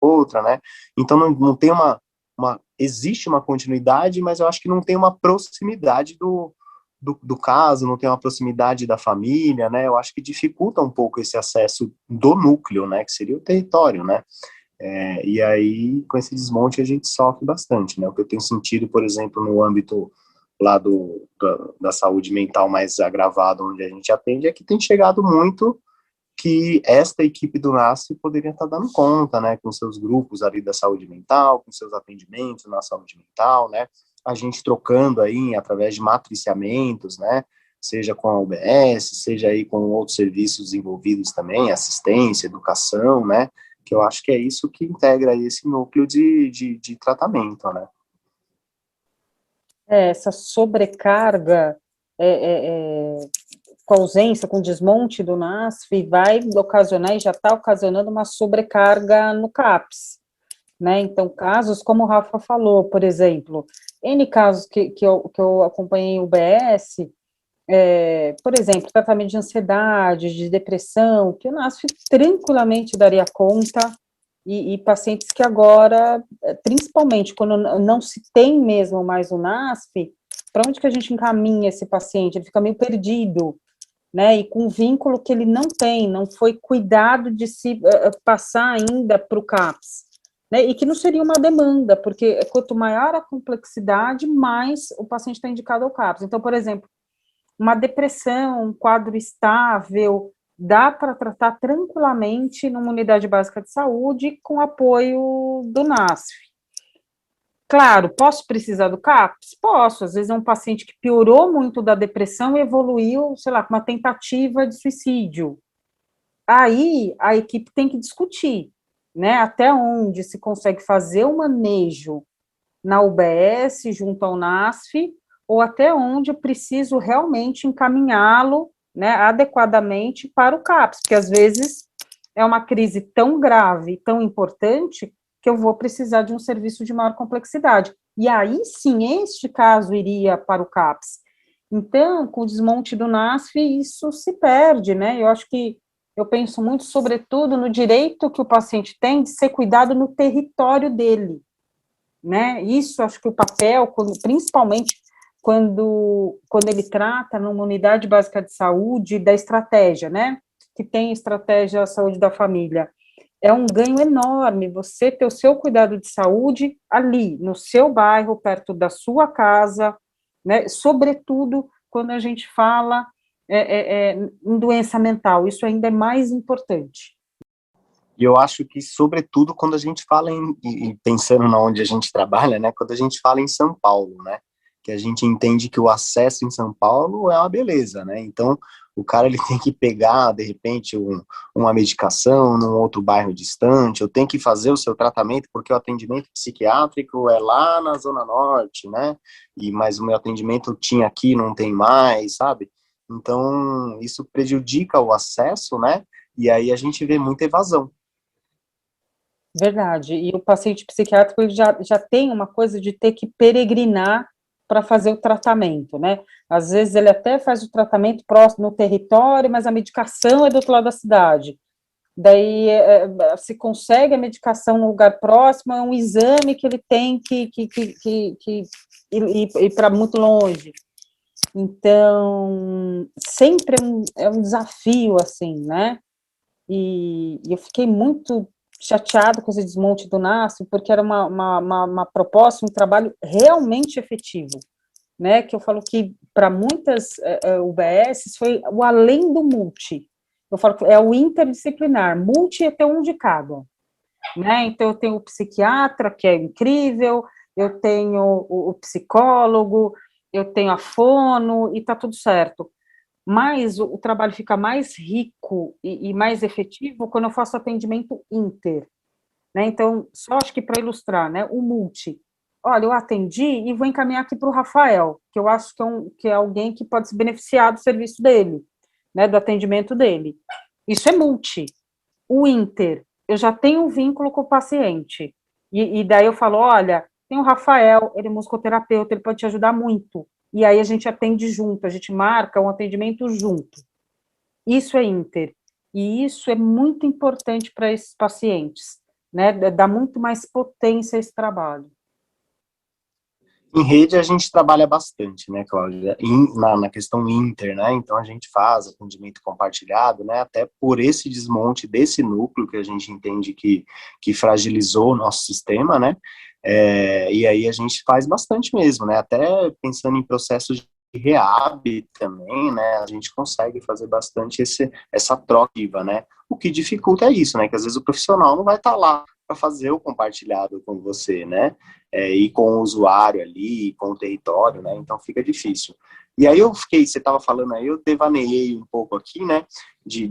outra, né? Então não tem existe uma continuidade, mas eu acho que não tem uma proximidade do caso, não tem uma proximidade da família, né? Eu acho que dificulta um pouco esse acesso do núcleo, né? Que seria o território, né? E aí, com esse desmonte, a gente sofre bastante, né? O que eu tenho sentido, por exemplo, no âmbito lá da saúde mental mais agravado, onde a gente atende, é que tem chegado muito que esta equipe do NASF poderia estar dando conta, né, com seus grupos ali da saúde mental, com seus atendimentos na saúde mental, né, a gente trocando aí através de matriciamentos, né, seja com a UBS, seja aí com outros serviços envolvidos também, assistência, educação, né, que eu acho que é isso que integra esse núcleo de tratamento, né. Essa sobrecarga com ausência, com desmonte do NASF, vai ocasionar, e já está ocasionando, uma sobrecarga no CAPS, né? Então, casos como o Rafa falou, por exemplo, N casos que eu acompanhei em UBS, por exemplo, tratamento de ansiedade, de depressão, que o NASF tranquilamente daria conta, e pacientes que agora, principalmente quando não se tem mesmo mais o NASF, para onde que a gente encaminha esse paciente? Ele fica meio perdido, né, e com um vínculo que ele não tem, não foi cuidado de se passar ainda para o CAPS, né, e que não seria uma demanda, porque quanto maior a complexidade, mais o paciente está indicado ao CAPS. Então, por exemplo, uma depressão, um quadro estável, dá para tratar tranquilamente numa unidade básica de saúde com apoio do NASF. Claro, posso precisar do CAPS? Posso, às vezes é um paciente que piorou muito da depressão e evoluiu, sei lá, com uma tentativa de suicídio. Aí, a equipe tem que discutir, né, até onde se consegue fazer o manejo na UBS, junto ao NASF, ou até onde eu preciso realmente encaminhá-lo, né, adequadamente para o CAPS, porque às vezes é uma crise tão grave, tão importante, que eu vou precisar de um serviço de maior complexidade. E aí, sim, este caso iria para o CAPS. Então, com o desmonte do NASF, isso se perde, né? Eu penso muito, sobretudo, no direito que o paciente tem de ser cuidado no território dele, né? Isso, acho que o papel, principalmente quando ele trata numa unidade básica de saúde, da estratégia, né? Que tem estratégia saúde da família. É um ganho enorme você ter o seu cuidado de saúde ali, no seu bairro, perto da sua casa, né? Sobretudo quando a gente fala em doença mental, isso ainda é mais importante. E eu acho que, sobretudo, quando a gente fala pensando na onde a gente trabalha, né, quando a gente fala em São Paulo, né, que a gente entende que o acesso em São Paulo é uma beleza, né, então o cara ele tem que pegar, de repente, uma medicação num outro bairro distante, ou tem que fazer o seu tratamento, porque o atendimento psiquiátrico é lá na Zona Norte, né, mas o meu atendimento tinha aqui, não tem mais, sabe? Então, isso prejudica o acesso, né, e aí a gente vê muita evasão. Verdade, e o paciente psiquiátrico ele já tem uma coisa de ter que peregrinar para fazer o tratamento, né? Às vezes ele até faz o tratamento próximo no território, mas a medicação é do outro lado da cidade. Daí se consegue a medicação no lugar próximo, é um exame que ele tem que ir para muito longe. Então, sempre é um desafio, assim, né? E eu fiquei muito chateado com esse desmonte do NASF, porque era uma proposta, um trabalho realmente efetivo, né, que eu falo que para muitas UBS foi o além do multi, eu falo que é o interdisciplinar, multi é ter um de cada, né, então eu tenho o psiquiatra, que é incrível, eu tenho o psicólogo, eu tenho a fono, e tá tudo certo. Mas o trabalho fica mais rico e mais efetivo quando eu faço atendimento inter, né? Então, só acho que para ilustrar, né? O multi. Olha, eu atendi e vou encaminhar aqui para o Rafael, que eu acho que é alguém que pode se beneficiar do serviço dele, né? Do atendimento dele. Isso é multi. O inter, eu já tenho um vínculo com o paciente. E daí eu falo, olha, tem o Rafael, ele é musicoterapeuta, ele pode te ajudar muito. E aí a gente atende junto, a gente marca um atendimento junto. Isso é inter. E isso é muito importante para esses pacientes, né? Dá muito mais potência a esse trabalho. Em rede a gente trabalha bastante, né, Cláudia? Na questão inter, né? Então a gente faz atendimento compartilhado, né? Até por esse desmonte desse núcleo que a gente entende que fragilizou o nosso sistema, né? E aí a gente faz bastante mesmo, né? Até pensando em processos de reab também, né? A gente consegue fazer bastante essa troca, né? O que dificulta é isso, né? Que às vezes o profissional não vai estar lá para fazer o compartilhado com você, né? E com o usuário ali, com o território, né? Então fica difícil. E aí você estava falando aí, eu devaneei um pouco aqui, né? De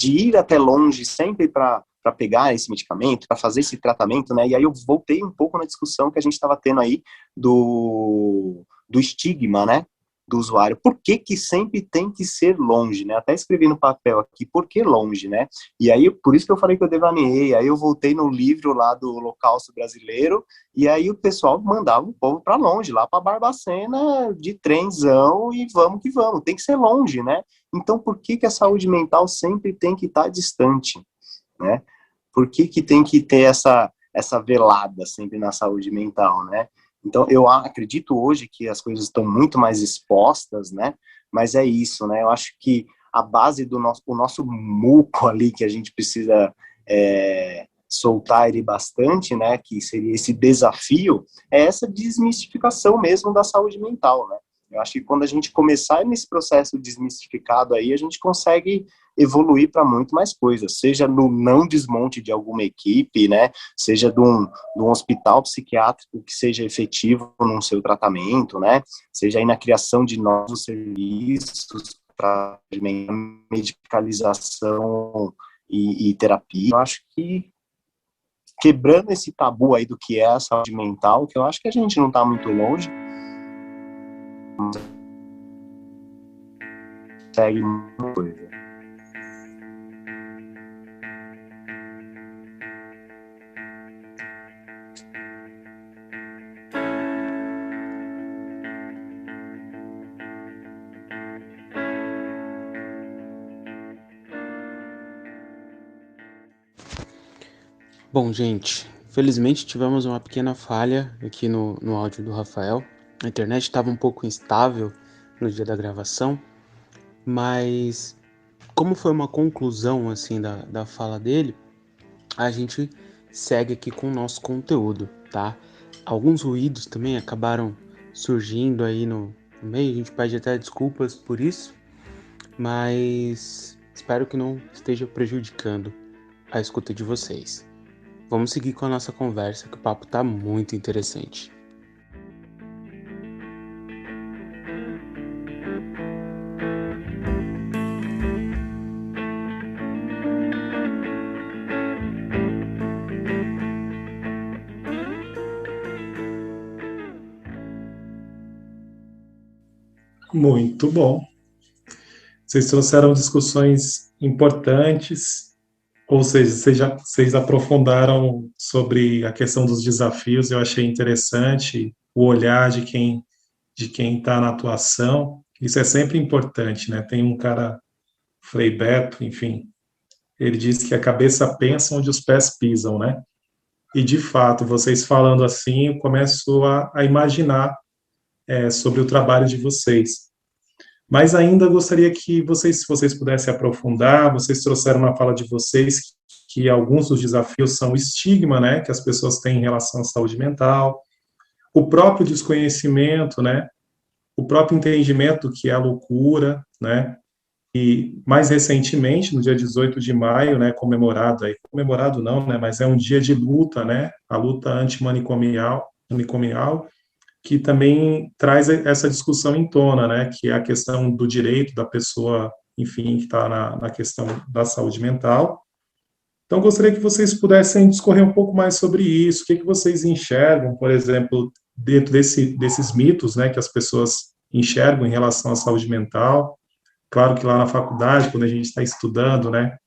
ir até longe sempre para pegar esse medicamento, para fazer esse tratamento, né? E aí eu voltei um pouco na discussão que a gente estava tendo aí do estigma, né? Do usuário. Por que sempre tem que ser longe, né? Até escrevi no papel aqui, por que longe, né? E aí, por isso que eu falei que eu devaneei, aí eu voltei no livro lá do Holocausto Brasileiro, e aí o pessoal mandava o povo para longe, lá para Barbacena, de trenzão, e vamos que vamos, tem que ser longe, né? Então, por que a saúde mental sempre tem que estar distante, né? Por que tem que ter essa velada sempre na saúde mental, né? Então, eu acredito hoje que as coisas estão muito mais expostas, né? Mas é isso, né? Eu acho que a base do nosso muco ali, que a gente precisa soltar ele bastante, né? Que seria esse desafio, é essa desmistificação mesmo da saúde mental, né? Eu acho que quando a gente começar nesse processo desmistificado aí, a gente consegue evoluir para muito mais coisas, seja no não desmonte de alguma equipe, né? Seja de um hospital psiquiátrico que seja efetivo no seu tratamento, né? Seja aí na criação de novos serviços para medicalização e terapia. Eu acho que quebrando esse tabu aí do que é a saúde mental, que eu acho que a gente não está muito longe, segue muita coisa. Bom, gente, felizmente tivemos uma pequena falha aqui no áudio do Rafael. A internet estava um pouco instável no dia da gravação, mas como foi uma conclusão assim da fala dele, a gente segue aqui com o nosso conteúdo, tá? Alguns ruídos também acabaram surgindo aí no meio, a gente pede até desculpas por isso, mas espero que não esteja prejudicando a escuta de vocês. Vamos seguir com a nossa conversa, que o papo tá muito interessante. Muito bom. Vocês trouxeram discussões importantes, ou seja, vocês aprofundaram sobre a questão dos desafios. Eu achei interessante o olhar de quem está na atuação. Isso é sempre importante, né? Tem um cara, Frei Beto, enfim, ele diz que a cabeça pensa onde os pés pisam, né? E, de fato, vocês falando assim, eu começo a imaginar sobre o trabalho de vocês. Mas ainda gostaria que se vocês pudessem aprofundar, vocês trouxeram na fala de vocês que alguns dos desafios são o estigma, né, que as pessoas têm em relação à saúde mental, o próprio desconhecimento, né, o próprio entendimento que é a loucura, né, e mais recentemente, no dia 18 de maio, né, comemorado não, né, mas é um dia de luta, né, a luta antimanicomial, que também traz essa discussão em tona, né, que é a questão do direito da pessoa, enfim, que está na questão da saúde mental. Então, gostaria que vocês pudessem discorrer um pouco mais sobre isso, o que vocês enxergam, por exemplo, dentro desses mitos, né, que as pessoas enxergam em relação à saúde mental. Claro que lá na faculdade, quando a gente está estudando, né,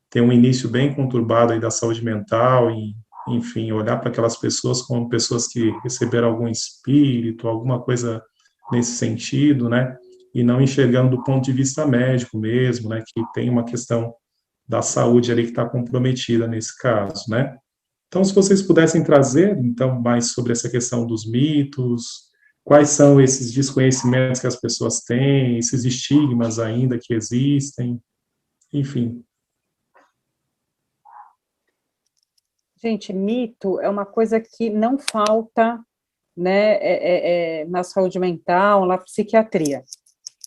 tem um início bem conturbado aí da saúde mental e, enfim, olhar para aquelas pessoas como pessoas que receberam algum espírito, alguma coisa nesse sentido, né, e não enxergando do ponto de vista médico mesmo, né, que tem uma questão da saúde ali que está comprometida nesse caso, né. Então, se vocês pudessem trazer, então, mais sobre essa questão dos mitos, quais são esses desconhecimentos que as pessoas têm, esses estigmas ainda que existem, enfim. Gente, mito é uma coisa que não falta, né, na saúde mental, na psiquiatria,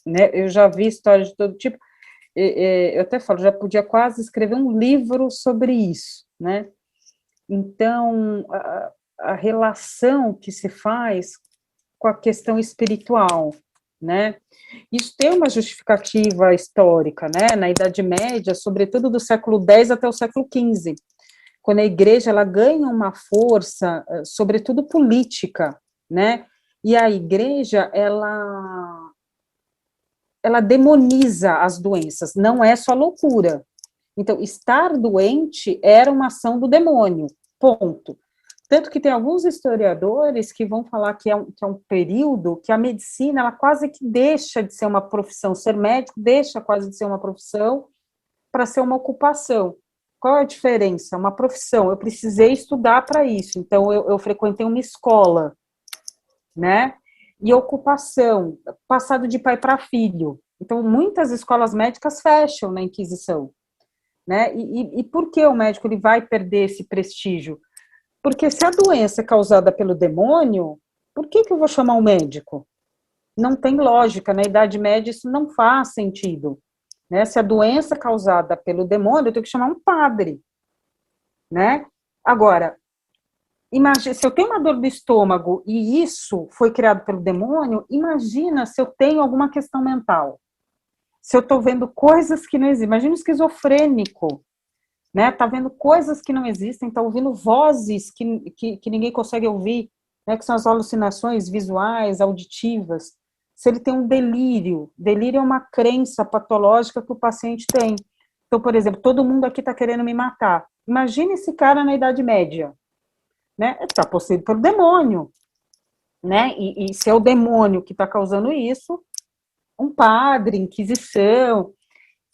né? Eu já vi histórias de todo tipo. Eu até falo, já podia quase escrever um livro sobre isso, né? Então, a relação que se faz com a questão espiritual, né? Isso tem uma justificativa histórica, né? Na Idade Média, sobretudo do século X até o século XV, quando a igreja ela ganha uma força, sobretudo política, né? E a igreja ela demoniza as doenças, não é só loucura. Então, estar doente era uma ação do demônio, ponto. Tanto que tem alguns historiadores que vão falar que é um período que a medicina ela quase que deixa de ser uma profissão, ser médico deixa quase de ser uma profissão para ser uma ocupação. Qual é a diferença? Uma profissão, eu precisei estudar para isso, então eu frequentei uma escola, né? E ocupação, passado de pai para filho. Então, muitas escolas médicas fecham na Inquisição, né? E por que o médico ele vai perder esse prestígio? Porque se a doença é causada pelo demônio, por que eu vou chamar um médico? Não tem lógica, na Idade Média isso não faz sentido, né? Se a doença é causada pelo demônio, eu tenho que chamar um padre, né? Agora, imagina, se eu tenho uma dor do estômago e isso foi criado pelo demônio, imagina se eu tenho alguma questão mental. Se eu estou vendo coisas que não existem, imagina um esquizofrênico, né? Tá vendo coisas que não existem, tá ouvindo vozes que ninguém consegue ouvir, né? Que são as alucinações visuais, auditivas. Se ele tem um delírio é uma crença patológica que o paciente tem. Então, por exemplo, todo mundo aqui está querendo me matar. Imagina esse cara na Idade Média, né? Está possuído pelo demônio, né? E se é o demônio que está causando isso, um padre, inquisição,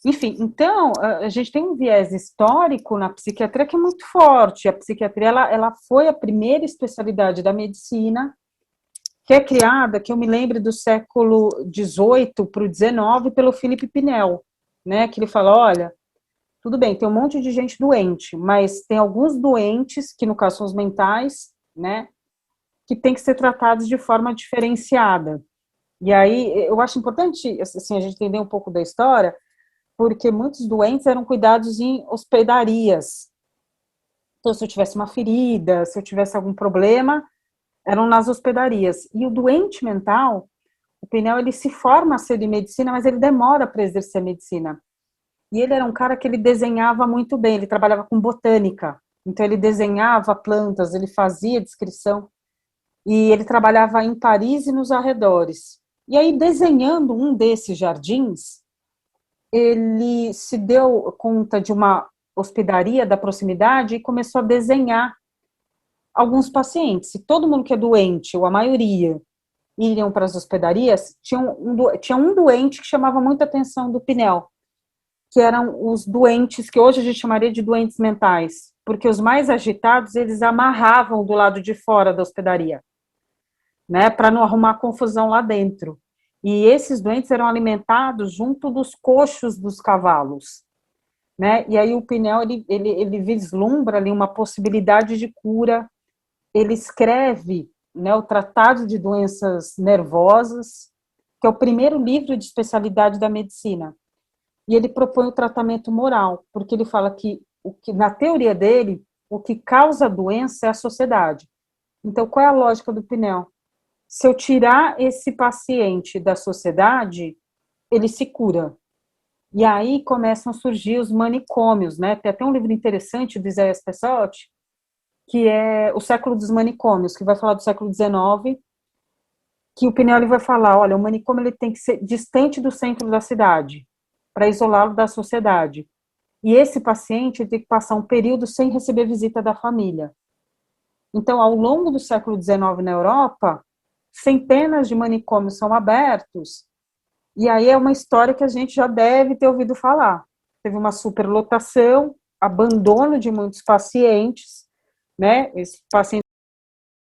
enfim, então, a gente tem um viés histórico na psiquiatria que é muito forte. A psiquiatria, ela foi a primeira especialidade da medicina que é criada, que eu me lembro do século XVIII para o XIX, pelo Philippe Pinel, né, que ele fala, olha, tudo bem, tem um monte de gente doente, mas tem alguns doentes, que no caso são os mentais, né, que tem que ser tratados de forma diferenciada. E aí, eu acho importante, assim, a gente entender um pouco da história, porque muitos doentes eram cuidados em hospedarias. Então, se eu tivesse uma ferida, se eu tivesse algum problema, eram nas hospedarias. E o doente mental, o Pinel, ele se forma a ser de medicina, mas ele demora para exercer a medicina. E ele era um cara que ele desenhava muito bem, ele trabalhava com botânica. Então, ele desenhava plantas, ele fazia descrição. E ele trabalhava em Paris e nos arredores. E aí, desenhando um desses jardins, ele se deu conta de uma hospedaria da proximidade e começou a desenhar alguns pacientes. Se todo mundo que é doente, ou a maioria, iriam para as hospedarias, tinha um doente que chamava muita atenção do Pinel, que eram os doentes, que hoje a gente chamaria de doentes mentais, porque os mais agitados, eles amarravam do lado de fora da hospedaria, né, para não arrumar confusão lá dentro. E esses doentes eram alimentados junto dos coxos dos cavalos, né? E aí o Pinel, ele vislumbra ali uma possibilidade de cura. Ele escreve, né, o Tratado de Doenças Nervosas, que é o primeiro livro de especialidade da medicina. E ele propõe o tratamento moral, porque ele fala que na teoria dele, o que causa a doença é a sociedade. Então, qual é a lógica do Pinel? Se eu tirar esse paciente da sociedade, ele se cura. E aí começam a surgir os manicômios, né? Tem até um livro interessante do Isaias Pessotti, que é O Século dos Manicômios, que vai falar do século XIX, que o Pinel vai falar, olha, o manicômio ele tem que ser distante do centro da cidade, para isolá-lo da sociedade. E esse paciente tem que passar um período sem receber visita da família. Então, ao longo do século XIX na Europa, centenas de manicômios são abertos, e aí é uma história que a gente já deve ter ouvido falar. Teve uma superlotação, abandono de muitos pacientes, né? Esse paciente